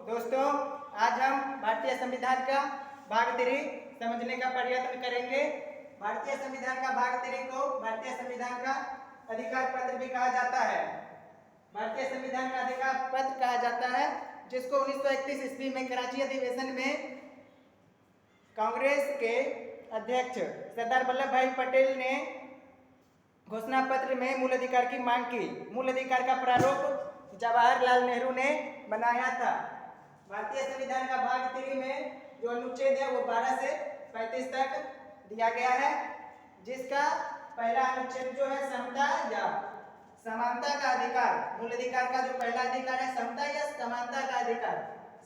दोस्तों, आज हम भारतीय संविधान का भाग 3 समझने का प्रयत्न करेंगे। भारतीय संविधान का भाग 3 को भारतीय संविधान का अधिकार पत्र भी कहा जाता है। भारतीय संविधान का अधिकार पत्र कहा जाता है, जिसको 1931 ईस्वी में कराची अधिवेशन में कांग्रेस के अध्यक्ष सरदार वल्लभ भाई पटेल ने घोषणा पत्र में मूल अधिकार की मांग की। मूल अधिकार का प्रारूप जवाहरलाल नेहरू ने बनाया था। भारतीय संविधान का भाग 3 में जो अनुच्छेद है वो 12 से 35 तक दिया गया है, जिसका पहला अनुच्छेद जो है समता या समानता का अधिकार। मूल अधिकार का जो पहला अधिकार है समता या समानता का अधिकार।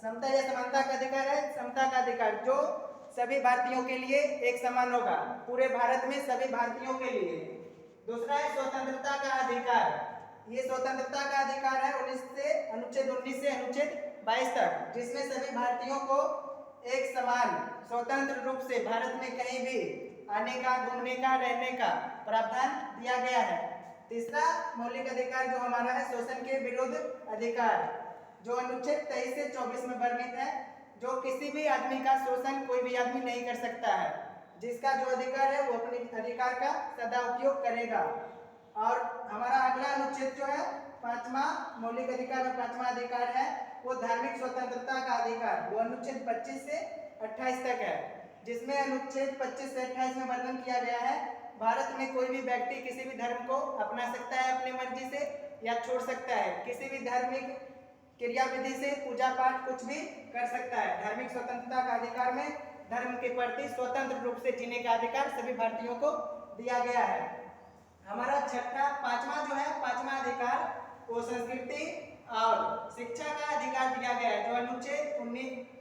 समता या समानता का अधिकार है समता का अधिकार, जो सभी भारतीयों के लिए एक समान होगा, पूरे भारत में सभी भारतीयों के लिए। दूसरा है स्वतंत्रता का अधिकार। ये स्वतंत्रता का अधिकार है अनुच्छेद 19 से अनुच्छेद 22 तक, जिसमें सभी भारतीयों को एक समान स्वतंत्र रूप से भारत में कहीं भी आने का, घूमने का, रहने का प्रावधान दिया गया है। तीसरा मौलिक अधिकार जो हमारा है शोषण के विरुद्ध अधिकार, जो अनुच्छेद 23 से 24 में वर्णित है, जो किसी भी आदमी का शोषण कोई भी आदमी नहीं कर सकता है। जिसका जो अधिकार है वो अपने अधिकार का सदा उपयोग करेगा। और हमारा अगला अनुच्छेद जो है पांचवा मौलिक अधिकार में पांचवा अधिकार है वो धार्मिक स्वतंत्रता का अधिकार। वो अनुच्छेद 25 से 28 तक है, जिसमें अनुच्छेद 25 से 28 में वर्णन किया गया है भारत में कोई भी व्यक्ति किसी भी धर्म को अपना सकता है अपनी मर्जी से या छोड़ सकता है। किसी भी धार्मिक क्रिया विधि से पूजा पाठ कुछ भी कर सकता है। धार्मिक स्वतंत्रता का अधिकार में धर्म के प्रति स्वतंत्र रूप से जीने का अधिकार सभी भारतीयों को दिया गया है। हमारा पांचवा अधिकार वो संस्कृति और शिक्षा का अधिकार दिया गया है, जो अनुच्छेद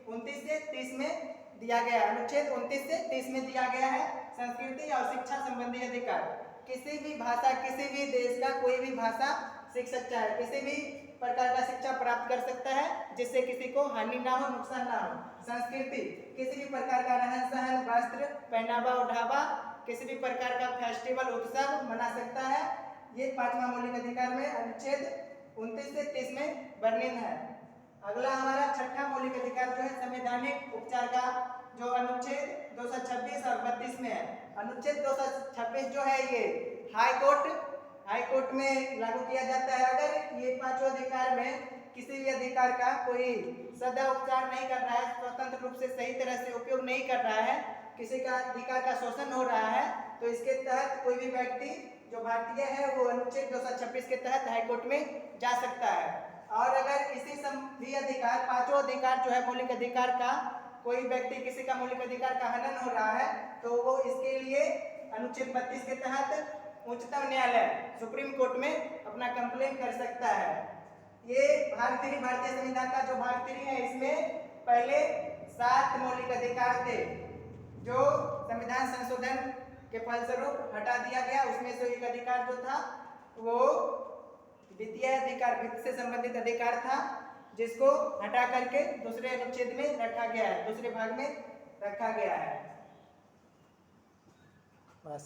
29 से 30 में दिया गया है। अनुच्छेद 29 से 30 में दिया गया है संस्कृति और शिक्षा संबंधी अधिकार। किसी भी भाषा, किसी भी देश का कोई भी भाषा सीख सकता है, किसी भी प्रकार का शिक्षा प्राप्त कर सकता है, जिससे किसी को हानि ना हो, नुकसान ना हो। संस्कृति किसी भी प्रकार का रहन सहन, वस्त्र, पहनावा, ओढ़ावा, किसी भी प्रकार का फेस्टिवल, उत्सव मना सकता है। ये पांचवा मौलिक अधिकार में अनुच्छेद 29 से 30 में वर्णित है। अगला हमारा छठा मौलिक अधिकार जो है संवैधानिक उपचार का, जो अनुच्छेद 226 और 32 में है। अनुच्छेद 226 जो है ये हाई कोर्ट में लागू किया जाता है। अगर ये पांचों अधिकार में किसी भी अधिकार का कोई सदा उपचार नहीं कर रहा है, स्वतंत्र रूप से सही तरह से उपयोग नहीं कर रहा है, किसी का अधिकार का शोषण हो रहा है, तो इसके तहत कोई भी व्यक्ति जो भारतीय है वो अनुच्छेद 226 के तहत हाईकोर्ट में जा सकता है। और अगर इसी सभी अधिकार, पांचों अधिकार जो है मौलिक अधिकार का, कोई व्यक्ति किसी का मौलिक अधिकार का हनन हो रहा है, तो वो इसके लिए अनुच्छेद 32 के तहत उच्चतम न्यायालय सुप्रीम कोर्ट में अपना कंप्लेन कर सकता है। ये भारतीय संविधान का जो भाग 3 है, इसमें पहले 7 मौलिक अधिकार थे, जो संविधान संशोधन के फलस्वरूप हटा दिया गया। उसमें से एक अधिकार जो था वो वित्तीय अधिकार, वित्त से संबंधित अधिकार था, जिसको हटा करके दूसरे अनुच्छेद में रखा गया है, दूसरे भाग में रखा गया है। बस।